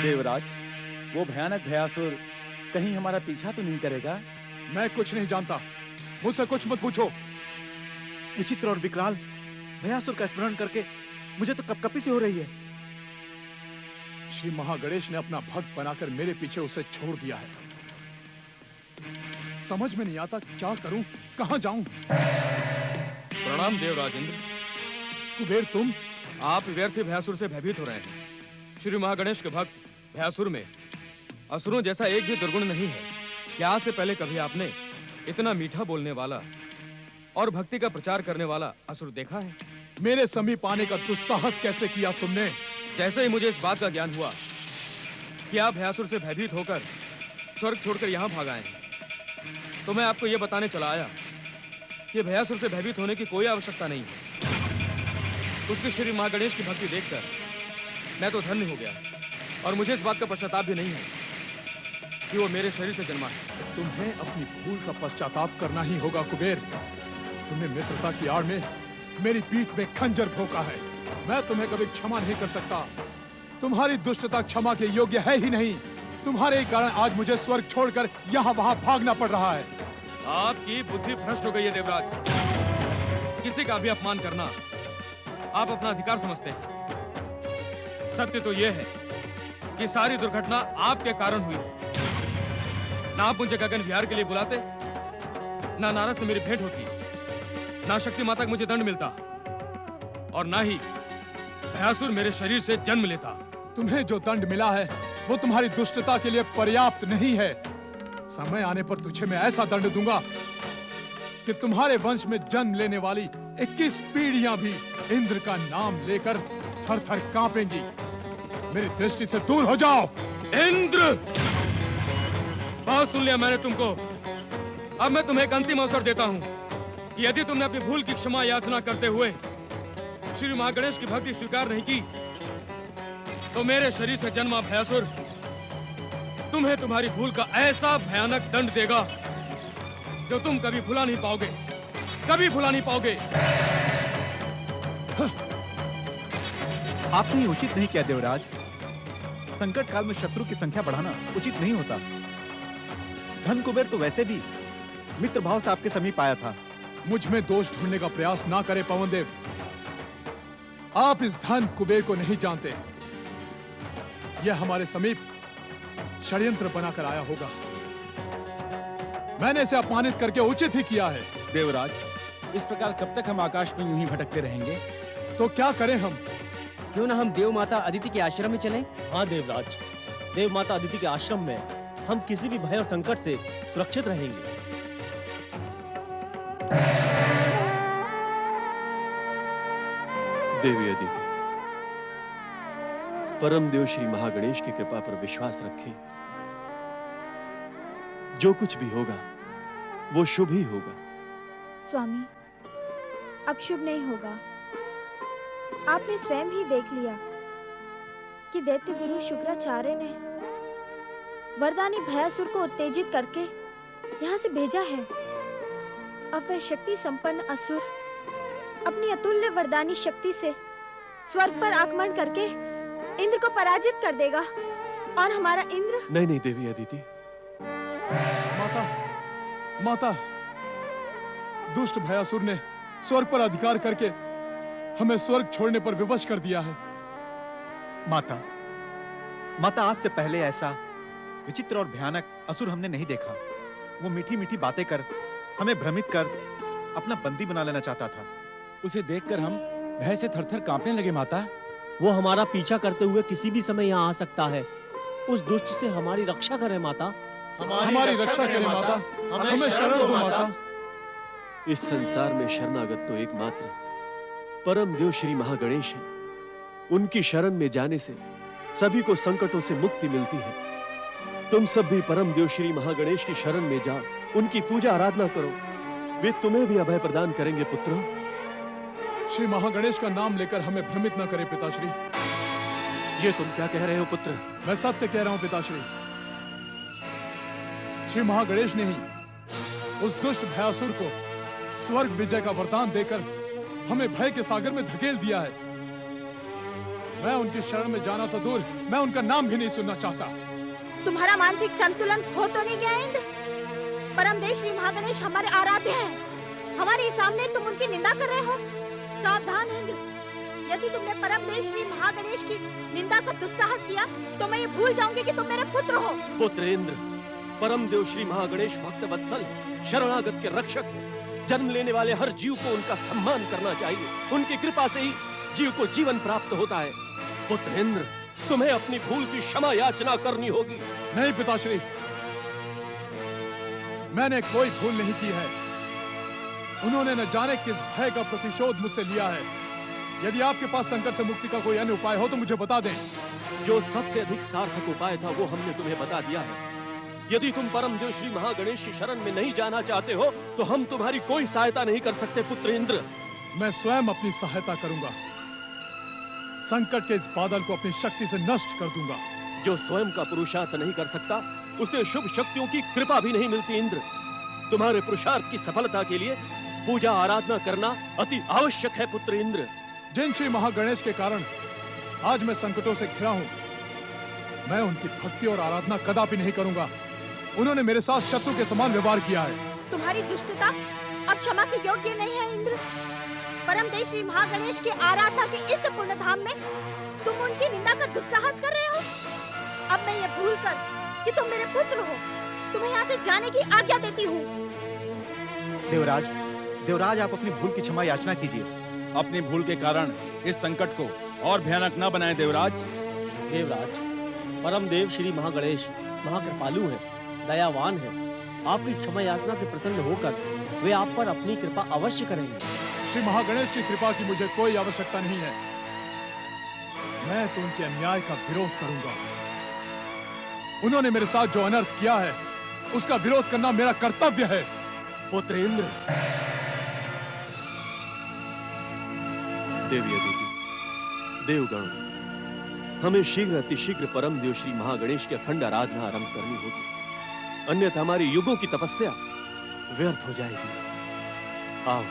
देवराज, वो भयानक भयासुर कहीं हमारा पीछा तो नहीं करेगा? मैं कुछ नहीं जानता, मुझसे कुछ मत पूछो। विचित्र और विकराल भयासुर का स्मरण करके मुझे तो कपकपी सी हो रही है। श्री महागणेश ने अपना भक्त बनाकर मेरे पीछे उसे छोड़ दिया है। समझ में नहीं आता क्या करूं, कहां जाऊं। प्रणाम देवराज इंद्र। कुबेर, तुम? आप व्यर्थ भयासुर से भयभीत हो रहे हैं। श्री महागणेश के भक्त भयासुर में असुरों जैसा एक भी दुर्गुण नहीं है। क्या आज से पहले कभी आपने इतना मीठा बोलने वाला और भक्ति का प्रचार करने वाला असुर देखा है? मेरे समीप आने का दुस्साहस कैसे किया तुमने? जैसे ही मुझे इस बात का ज्ञान हुआ कि आप भयासुर से भयभीत होकर स्वर्ग छोड़कर यहाँ भाग आए हैं, तो मैं आपको यह बताने चला आया कि भयासुर से भयभीत होने की कोई आवश्यकता नहीं है। उसके श्री महागणेश की भक्ति देखकर मैं तो धन्य हो गया, और मुझे इस बात का पश्चाताप भी नहीं है कि वो मेरे शरीर से जन्मा है। तुम्हें अपनी भूल का पश्चाताप करना ही होगा कुबेर। तुमने मित्रता की आड़ में मेरी पीठ में खंजर भोंका है। मैं तुम्हें कभी क्षमा नहीं कर सकता। तुम्हारी दुष्टता क्षमा के योग्य है ही नहीं। तुम्हारे ही कारण आज मुझे स्वर्ग छोड़कर यहाँ वहाँ भागना पड़ रहा है। आपकी बुद्धि भ्रष्ट हो गई है देवराज। किसी का भी अपमान करना आप अपना अधिकार समझते हैं। सत्य तो यह है कि सारी दुर्घटना आपके कारण हुई है। ना आप मुझे गगन विहार के लिए बुलाते, ना नारद से मेरी भेंट होती, ना शक्ति माता को मुझे दंड मिलता, और ना ही भयासुर मेरे शरीर से जन्म लेता। तुम्हें जो दंड मिला है वो तुम्हारी दुष्टता के लिए पर्याप्त नहीं है। समय आने पर तुझे मैं ऐसा दंड दूंगा कि तुम्हारे वंश में जन्म लेने वाली 21 पीढ़ियां भी इंद्र का नाम लेकर थर-थर कांपेंगी। मेरी दृष्टि से दूर हो जाओ। इंद्र! बहुत सुन लिया मैंने तुमको। अब मैं तुम्हें एक अंतिम अवसर देता हूं कि यदि तुमने अपनी भूल की क्षमा याचना करते हुए श्री महागणेश की भक्ति स्वीकार नहीं की, तो मेरे शरीर से जन्मा भयासुर तुम्हें तुम्हारी भूल का ऐसा भयानक दंड देगा जो तुम कभी भुला नहीं पाओगे, कभी भुला नहीं पाओगे। आपने उचित नहीं किया देवराज। संकट काल में शत्रु की संख्या बढ़ाना उचित नहीं होता। धन कुबेर तो वैसे भी मित्र भाव से आपके समीप आया था। मुझ में दोष ढूंढने का प्रयास ना करे पवनदेव। आप इस धन कुबेर को नहीं जानते। यह हमारे समीप षड्यंत्र बनाकर आया होगा। मैंने इसे अपमानित करके उचित ही किया है। देवराज, इस प्रकार कब तक हम आकाश में यूं ही भटकते रहेंगे? तो क्या करें हम? क्यों ना हम देव माता अदिति के आश्रम में चलें? हाँ देवराज, देव माता अदिति के आश्रम में हम किसी भी भय और संकट से सुरक्षित रहेंगे। देवी अदिति, परम देव श्री महागणेश की कृपा पर विश्वास रखें। जो कुछ भी होगा वो शुभ ही होगा। स्वामी, अब शुभ नहीं होगा। आपने स्वयं ही देख लिया कि दैत्य गुरु शुक्राचार्य ने वरदानी भयासुर को उत्तेजित करके यहाँ से भेजा है। अब वह शक्ति संपन्न असुर अपनी अतुल्य वरदानी शक्ति से स्वर्ग पर आक्रमण करके इंद्र को पराजित कर देगा, और हमारा इंद्र। नहीं नहीं देवी अदिति। माता, माता, दुष्ट भयासुर ने स्वर्ग पर अधिकार करके हमें स्वर्ग छोड़ने पर विवश कर दिया है। माता, आज से पहले ऐसा विचित्र और भयानक असुर हमने नहीं देखा। वो मीठी मीठी बातें कर हमें भ्रमित कर अपना बंदी बना लेना चाहता था। उसे देखकर हम भय से थरथर कांपने लगे। माता, वो हमारा पीछा करते हुए किसी भी समय यहाँ आ सकता है। उस दुष्ट से हमारी रक्षा करें माता। हमारी रक्षा करें माता। हमें शरण दो माता। इस संसार में शरणागत तो एकमात्र परम देव श्री महागणेश है। उनकी शरण में जाने से सभी को संकटों से मुक्ति मिलती है। तुम सब भी परम देव श्री महागणेश की शरण में जाओ, उनकी पूजा आराधना करो। वे तुम्हें भी अभय प्रदान करेंगे पुत्रों। श्री महागणेश का नाम लेकर हमें भ्रमित न करें पिताश्री। ये तुम क्या कह रहे हो पुत्र? मैं सत्य कह रहा हूं पिताश्री। श्री महागणेश ने ही उस दुष्ट भयासुर को स्वर्ग विजय का वरदान देकर हमें भय के सागर में धकेल दिया है। मैं उनकी शरण में जाना तो दूर, मैं उनका नाम भी नहीं सुनना चाहता। तुम्हारा मानसिक संतुलन खो तो नहीं गया इंद्र? परमदेव श्री महागणेश हमारे आराध्य हैं। हमारे सामने तुम उनकी निंदा कर रहे हो। सावधान इंद्र, यदि तुमने परमदेव श्री महागणेश की निंदा का दुस्साहस किया तो मैं ये भूल जाऊंगी कि तुम मेरे पुत्र हो। पुत्र इंद्र, परम देव श्री महागणेश भक्त वत्सल है, शरणागत के रक्षक है। जन्म लेने वाले हर जीव को उनका सम्मान करना चाहिए। उनकी कृपा से ही जीव को जीवन प्राप्त होता है। पुत्र इंद्र, तुम्हें अपनी भूल की क्षमा याचना करनी होगी। नहीं पिताश्री, मैंने कोई भूल नहीं की है। उन्होंने न जाने किस भय का प्रतिशोध मुझसे लिया है। यदि आपके पास संकट से मुक्ति का कोई अन्य उपाय हो तो मुझे बता दें। जो सबसे अधिक सार्थक उपाय था वो हमने तुम्हें बता दिया है। यदि तुम परम देव श्री महागणेश की शरण में नहीं जाना चाहते हो तो हम तुम्हारी कोई सहायता नहीं कर सकते पुत्र इंद्र। मैं स्वयं अपनी सहायता करूंगा। संकट के इस बादल को अपनी शक्ति से नष्ट कर दूंगा। जो स्वयं का पुरुषार्थ नहीं कर सकता उसे शुभ शक्तियों की कृपा भी नहीं मिलती इंद्र। तुम्हारे पुरुषार्थ की सफलता के लिए पूजा आराधना करना अति आवश्यक है पुत्र इंद्र। जिन श्री महागणेश के कारण आज मैं संकटों से घिरा हूं, मैं उनकी भक्ति और आराधना कदापि नहीं करूंगा। उन्होंने मेरे साथ शत्रु के समान व्यवहार किया है। तुम्हारी दुष्टता अब क्षमा के योग्य नहीं है इंद्र। परमदेव श्री महागणेश की आराधना के इस पुण्य धाम में तुम उनकी निंदा का दुस्साहस कर रहे हो। अब मैं ये भूल कर कि तुम मेरे पुत्र हो, तुम्हें यहाँ से जाने की आज्ञा देती हूँ। देवराज, देवराज आप अपनी भूल की क्षमा याचना कीजिए। अपनी भूल के कारण इस संकट को और भयानक न बनाएं देवराज। देवराज, परम देव श्री महागणेश महाकृपालु है, दयावान है। आपकी क्षमा याचना से प्रसन्न होकर वे आप पर अपनी कृपा अवश्य करेंगे। श्री महागणेश की कृपा की मुझे कोई आवश्यकता नहीं है। मैं तो उनके अन्याय का विरोध करूंगा। उन्होंने मेरे साथ जो अनर्थ किया है उसका विरोध करना मेरा कर्तव्य है। पुत्र इंद्र, देवी अदिति, देवगण, हमें शीघ्र अतिशीघ्र परम देव श्री महागणेश की अखंड आराधना आरंभ करनी होगी, अन्यथा हमारी युगों की तपस्या व्यर्थ हो जाएगी। आओ।